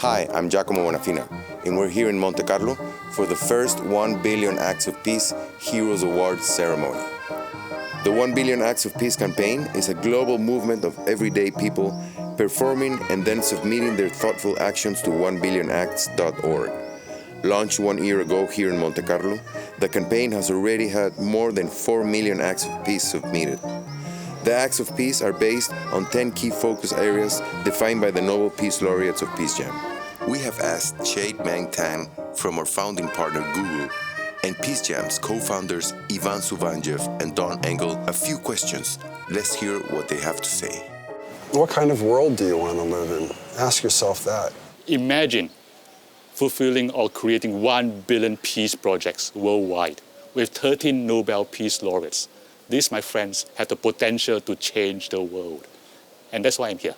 Hi, I'm Giacomo Bonafina, and we're here in Monte Carlo for the first 1 Billion Acts of Peace Heroes Award ceremony. The 1 Billion Acts of Peace campaign is a global movement of everyday people performing and then submitting their thoughtful actions to 1billionacts.org. Launched 1 year ago here in Monte Carlo, the campaign has already had more than 4 million acts of peace submitted. The acts of peace are based on 10 key focus areas defined by the Nobel Peace Laureates of PeaceJam. We have asked Chait Mang Tan from our founding partner Google and PeaceJam's co-founders Ivan Suvanjev and Don Engel a few questions. Let's hear what they have to say. What kind of world do you want to live in? Ask yourself that. Imagine fulfilling or creating 1 billion peace projects worldwide with 13 Nobel Peace Laureates. These, my friends, have the potential to change the world. And that's why I'm here.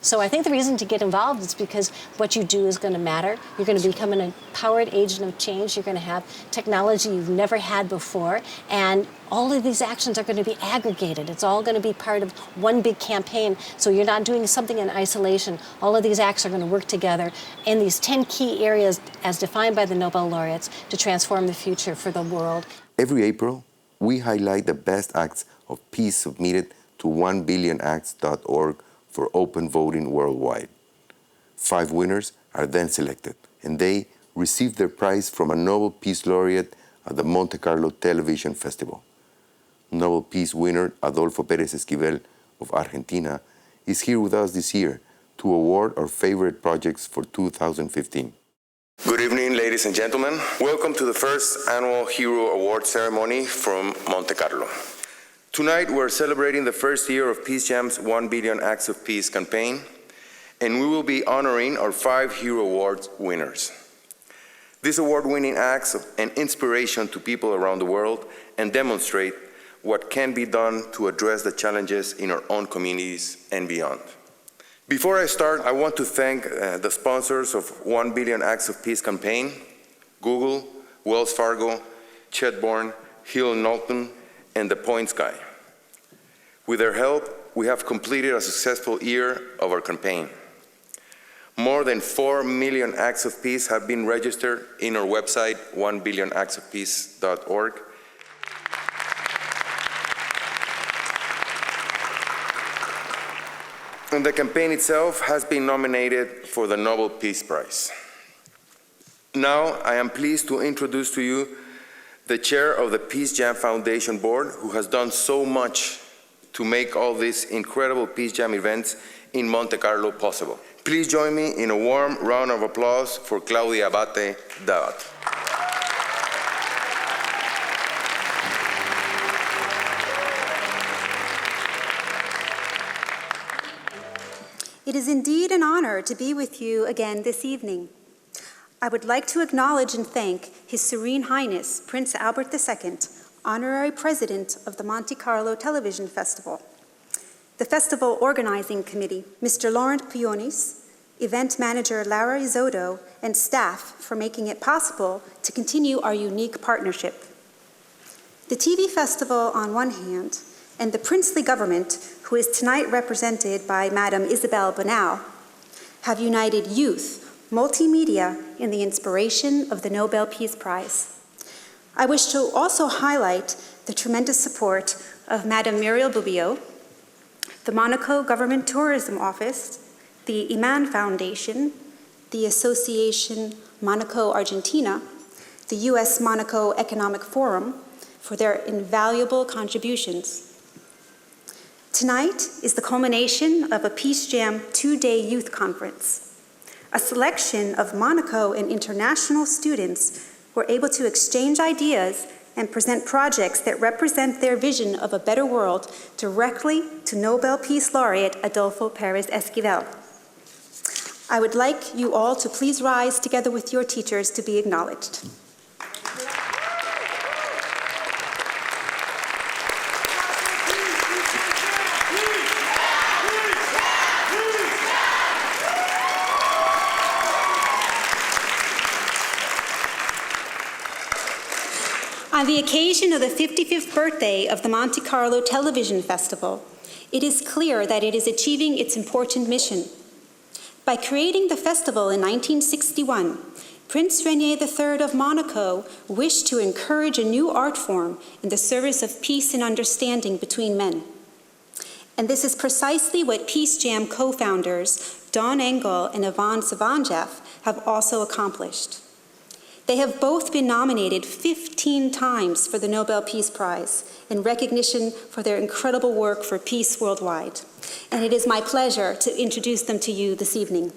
So I think the reason to get involved is because what you do is going to matter. You're going to become an empowered agent of change. You're going to have technology you've never had before. And all of these actions are going to be aggregated. It's all going to be part of one big campaign. So you're not doing something in isolation. All of these acts are going to work together in these 10 key areas as defined by the Nobel laureates to transform the future for the world. Every April, we highlight the best acts of peace submitted to 1billionacts.org for open voting worldwide. 5 winners are then selected, and they receive their prize from a Nobel Peace Laureate at the Monte Carlo Television Festival. Nobel Peace winner Adolfo Pérez Esquivel of Argentina is here with us this year to award our favorite projects for 2015. Good evening, ladies and gentlemen. Welcome to the first annual Hero Award ceremony from Monte Carlo. Tonight, we're celebrating the first year of PeaceJam's 1 Billion Acts of Peace campaign, and we will be honoring our 5 Hero Awards winners. These award-winning acts are an inspiration to people around the world and demonstrate what can be done to address the challenges in our own communities and beyond. Before I start, I want to thank the sponsors of 1 Billion Acts of Peace campaign, Google, Wells Fargo, Chetborn, Hill Knowlton, and the Points Guy. With their help, we have completed a successful year of our campaign. More than 4 million acts of peace have been registered in our website, 1billionactsofpeace.org. And the campaign itself has been nominated for the Nobel Peace Prize. Now, I am pleased to introduce to you the chair of the PeaceJam Foundation Board, who has done so much to make all these incredible PeaceJam events in Monte Carlo possible. Please join me in a warm round of applause for Claudia Abate Davat. It is indeed an honor to be with you again this evening. I would like to acknowledge and thank His Serene Highness, Prince Albert II, Honorary President of the Monte Carlo Television Festival, the Festival Organizing Committee, Mr. Laurent Pionis, Event Manager Lara Izotto, and staff for making it possible to continue our unique partnership. The TV Festival on one hand, and the princely government, who is tonight represented by Madam Isabel Bonao, have united youth, multimedia, in the inspiration of the Nobel Peace Prize. I wish to also highlight the tremendous support of Madam Muriel Bubio, the Monaco Government Tourism Office, the Iman Foundation, the Association Monaco Argentina, the U.S. Monaco Economic Forum, for their invaluable contributions. Tonight is the culmination of a PeaceJam 2-day youth conference. A selection of Monaco and international students were able to exchange ideas and present projects that represent their vision of a better world directly to Nobel Peace Laureate Adolfo Pérez Esquivel. I would like you all to please rise together with your teachers to be acknowledged. On the occasion of the 55th birthday of the Monte Carlo Television Festival, it is clear that it is achieving its important mission. By creating the festival in 1961, Prince Renier III of Monaco wished to encourage a new art form in the service of peace and understanding between men. And this is precisely what PeaceJam co-founders Don Engel and Yvonne Savanjeff have also accomplished. They have both been nominated 15 times for the Nobel Peace Prize in recognition for their incredible work for peace worldwide. And it is my pleasure to introduce them to you this evening.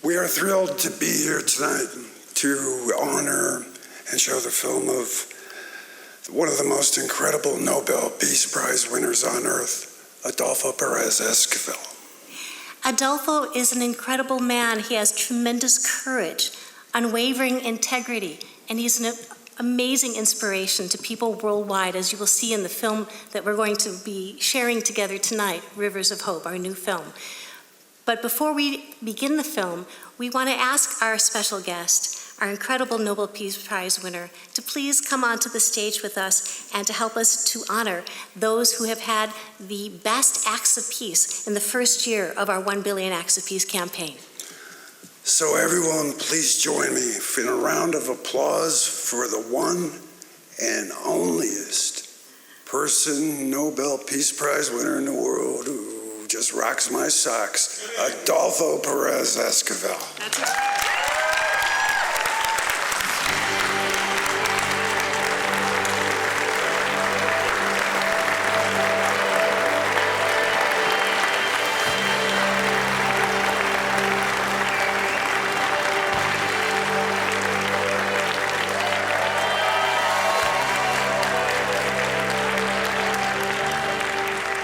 We are thrilled to be here tonight to honor and show the film of one of the most incredible Nobel Peace Prize winners on earth, Adolfo Perez Esquivel. Adolfo is an incredible man. He has tremendous courage, unwavering integrity, and he's an amazing inspiration to people worldwide, as you will see in the film that we're going to be sharing together tonight, Rivers of Hope, our new film. But before we begin the film, we want to ask our special guest, our incredible Nobel Peace Prize winner, to please come onto the stage with us and to help us to honor those who have had the best acts of peace in the first year of our 1 Billion Acts of Peace campaign. So everyone, please join me in a round of applause for the one and onlyest person Nobel Peace Prize winner in the world who just rocks my socks, Adolfo Perez Esquivel. That's it.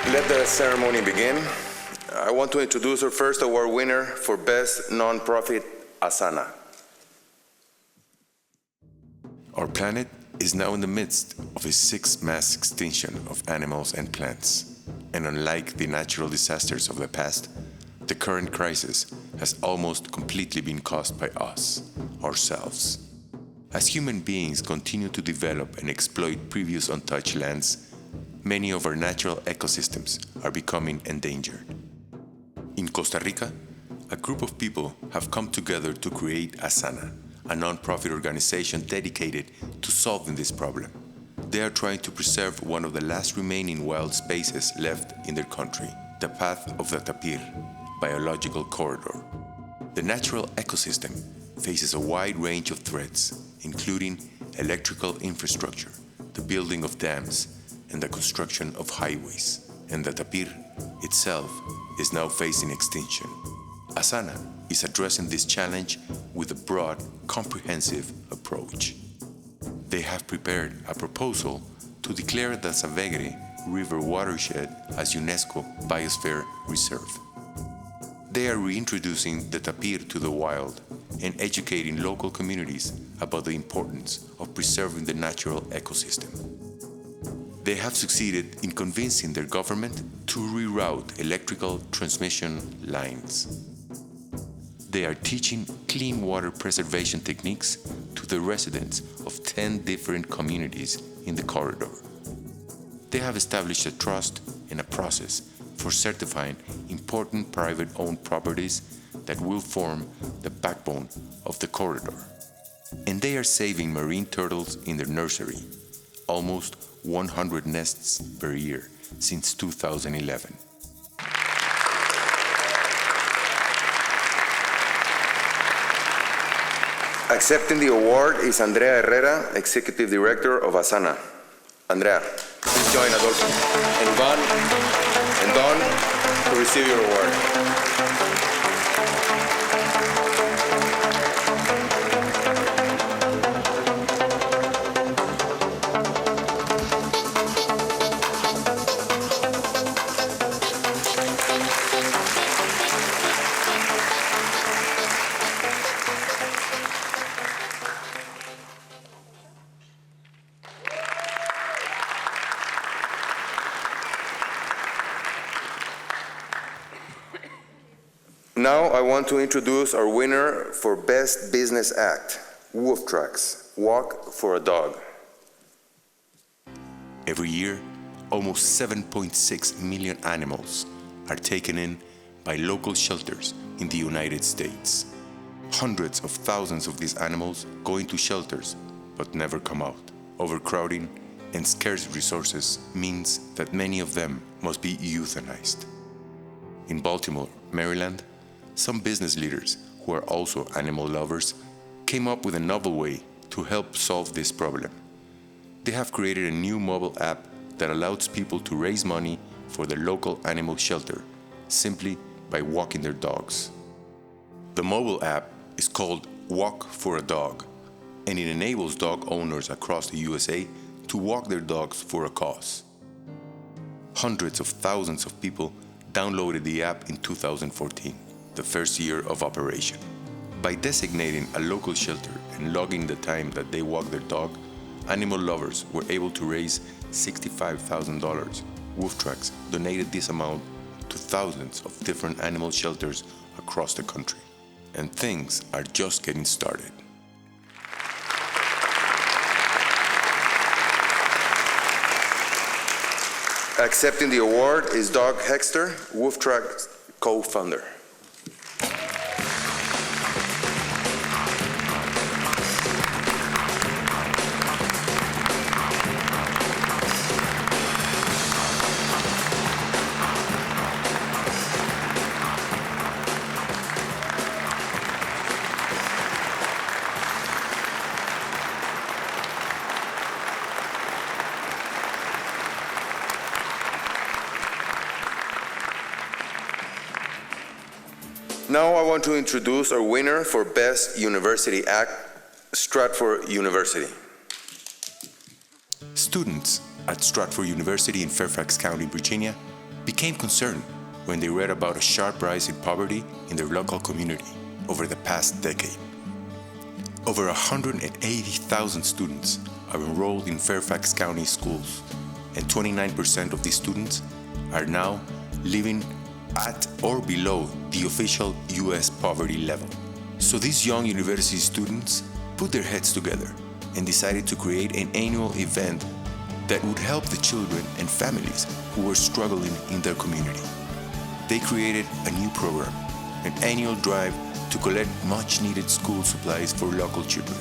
Let the ceremony begin. I want to introduce our first award winner for Best Nonprofit, Asana. Our planet is now in the midst of a sixth mass extinction of animals and plants. And unlike the natural disasters of the past, the current crisis has almost completely been caused by us, ourselves. As human beings continue to develop and exploit previous untouched lands, many of our natural ecosystems are becoming endangered. In Costa Rica, a group of people have come together to create Asana, a non-profit organization dedicated to solving this problem. They are trying to preserve one of the last remaining wild spaces left in their country, the path of the tapir, biological corridor. The natural ecosystem faces a wide range of threats, including electrical infrastructure, the building of dams, and the construction of highways. And the tapir itself is now facing extinction. Asana is addressing this challenge with a broad, comprehensive approach. They have prepared a proposal to declare the Savegre River watershed as UNESCO Biosphere Reserve. They are reintroducing the tapir to the wild and educating local communities about the importance of preserving the natural ecosystem. They have succeeded in convincing their government to reroute electrical transmission lines. They are teaching clean water preservation techniques to the residents of 10 different communities in the corridor. They have established a trust and a process for certifying important private-owned properties that will form the backbone of the corridor. And they are saving marine turtles in their nursery, almost 100 nests per year since 2011. Accepting the award is Andrea Herrera, Executive Director of Asana. Andrea, please join Adolfo and Iván and Don to receive your award. Now I want to introduce our winner for Best Business Act, Wolf Tracks, Walk for a Dog. Every year, almost 7.6 million animals are taken in by local shelters in the United States. Hundreds of thousands of these animals go into shelters but never come out. Overcrowding and scarce resources means that many of them must be euthanized. In Baltimore, Maryland, some business leaders who are also animal lovers came up with a novel way to help solve this problem. They have created a new mobile app that allows people to raise money for their local animal shelter simply by walking their dogs. The mobile app is called Walk for a Dog, and it enables dog owners across the USA to walk their dogs for a cause. Hundreds of thousands of people downloaded the app in 2014, the first year of operation. By designating a local shelter and logging the time that they walk their dog, animal lovers were able to raise $65,000. Wolf Tracks donated this amount to thousands of different animal shelters across the country. And things are just getting started. Accepting the award is Doug Hexter, Wolf Tracks co-founder. Now I want to introduce our winner for Best University Act, Stratford University. Students at Stratford University in Fairfax County, Virginia, became concerned when they read about a sharp rise in poverty in their local community over the past decade. Over 180,000 students are enrolled in Fairfax County schools, and 29% of these students are now living at or below the official U.S. poverty level. So these young university students put their heads together and decided to create an annual event that would help the children and families who were struggling in their community. They created a new program, an annual drive to collect much-needed school supplies for local children.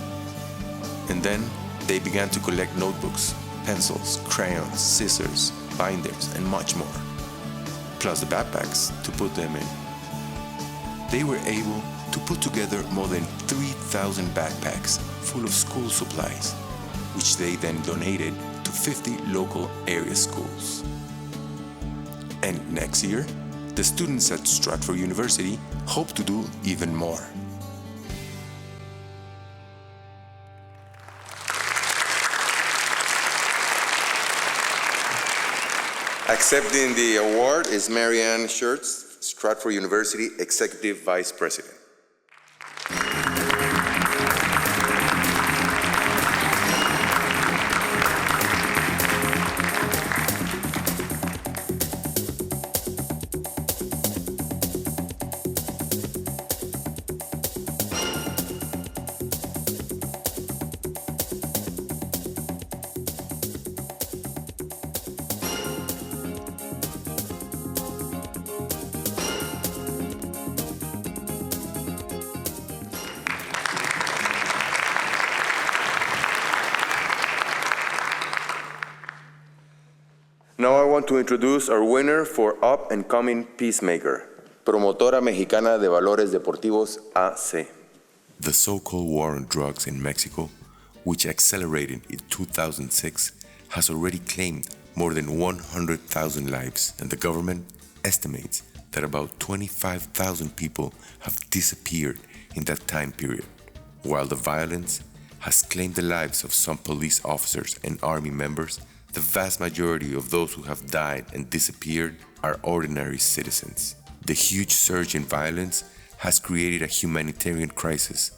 And then they began to collect notebooks, pencils, crayons, scissors, binders, and much more, plus the backpacks to put them in. They were able to put together more than 3,000 backpacks full of school supplies, which they then donated to 50 local area schools. And next year, the students at Stratford University hope to do even more. Accepting the award is Marianne Schertz, Stratford University Executive Vice President. Now I want to introduce our winner for Up and Coming Peacemaker, Promotora Mexicana de Valores Deportivos AC. The so-called war on drugs in Mexico, which accelerated in 2006, has already claimed more than 100,000 lives, and the government estimates that about 25,000 people have disappeared in that time period, while the violence has claimed the lives of some police officers and army members. The vast majority of those who have died and disappeared are ordinary citizens. The huge surge in violence has created a humanitarian crisis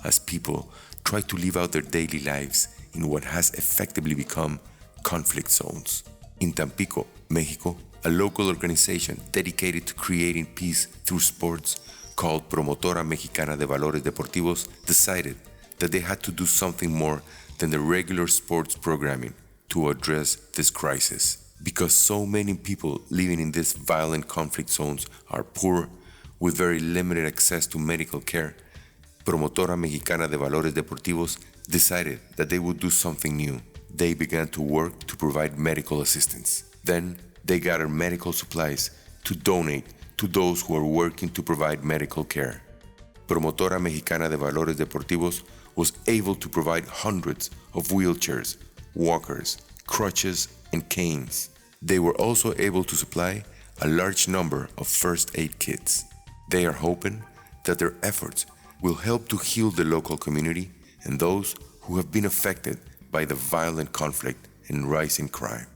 as people try to live out their daily lives in what has effectively become conflict zones. In Tampico, Mexico, a local organization dedicated to creating peace through sports called Promotora Mexicana de Valores Deportivos, decided that they had to do something more than the regular sports programming to address this crisis. Because so many people living in these violent conflict zones are poor, with very limited access to medical care, Promotora Mexicana de Valores Deportivos decided that they would do something new. They began to work to provide medical assistance. Then they gathered medical supplies to donate to those who are working to provide medical care. Promotora Mexicana de Valores Deportivos was able to provide hundreds of wheelchairs, walkers, crutches, and canes. They were also able to supply a large number of first aid kits. They are hoping that their efforts will help to heal the local community and those who have been affected by the violent conflict and rising crime.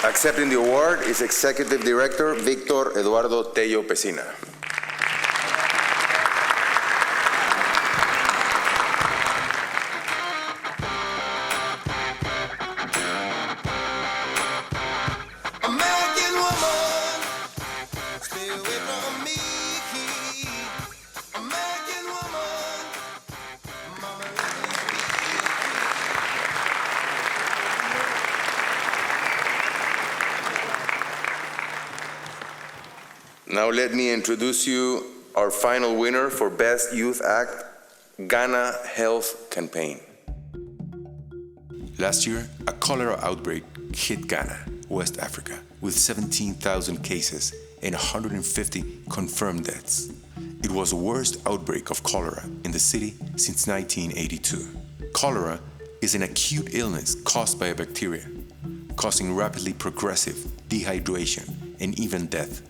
Accepting the award is Executive Director Víctor Eduardo Tello Pesina. American woman, stay away from me. American woman, mama, Now let me introduce you our final winner for Best Youth Act, Ghana Health Campaign. Last year, a cholera outbreak hit Ghana, West Africa, with 17,000 cases and 150 confirmed deaths. It was the worst outbreak of cholera in the city since 1982. Cholera is an acute illness caused by a bacteria, causing rapidly progressive dehydration and even death.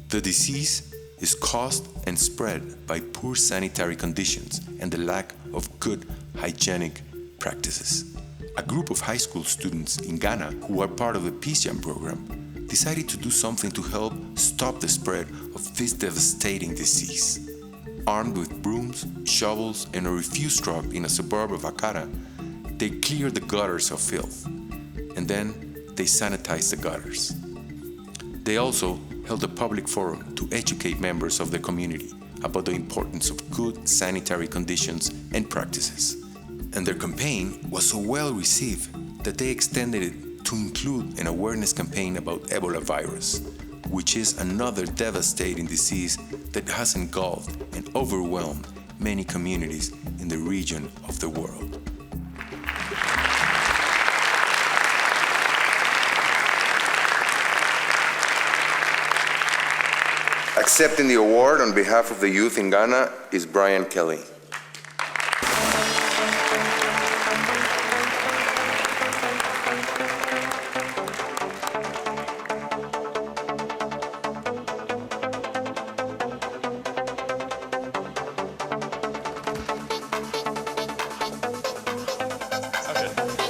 The disease is caused and spread by poor sanitary conditions and the lack of good hygienic practices. A group of high school students in Ghana who are part of the PeaceJam program decided to do something to help stop the spread of this devastating disease. Armed with brooms, shovels, and a refuse truck in a suburb of Accra, they cleared the gutters of filth, and then they sanitized the gutters. They also held a public forum to educate members of the community about the importance of good sanitary conditions and practices. And their campaign was so well received that they extended it to include an awareness campaign about Ebola virus, which is another devastating disease that has engulfed and overwhelmed many communities in the region of the world. Accepting the award on behalf of the youth in Ghana is Brian Kelly.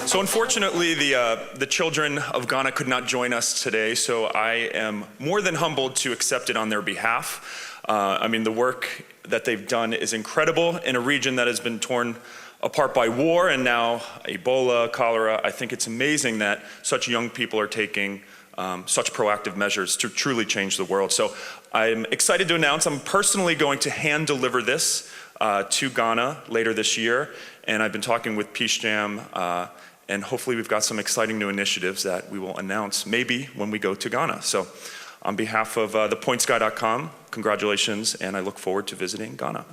So unfortunately, the children of Ghana could not join us today, so I am more than humbled to accept it on their behalf. The work that they've done is incredible in a region that has been torn apart by war and now Ebola, cholera. I think it's amazing that such young people are taking such proactive measures to truly change the world. So I'm excited to announce I'm personally going to hand deliver this to Ghana later this year, and I've been talking with PeaceJam, and hopefully we've got some exciting new initiatives that we will announce maybe when we go to Ghana. So on behalf of thepointsguy.com, congratulations, and I look forward to visiting Ghana.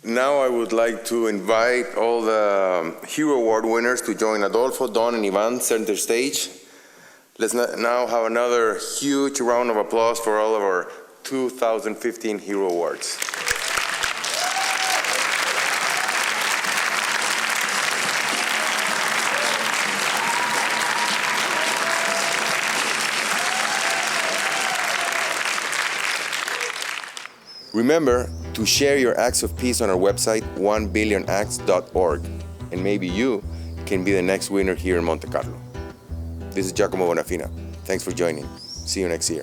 Now I would like to invite all the Hero Award winners to join Adolfo, Don, and Ivan center stage. Let's now have another huge round of applause for all of our 2015 Hero Awards. Remember to share your acts of peace on our website, 1billionacts.org, and maybe you can be the next winner here in Monte Carlo. This is Giacomo Bonafina. Thanks for joining. See you next year.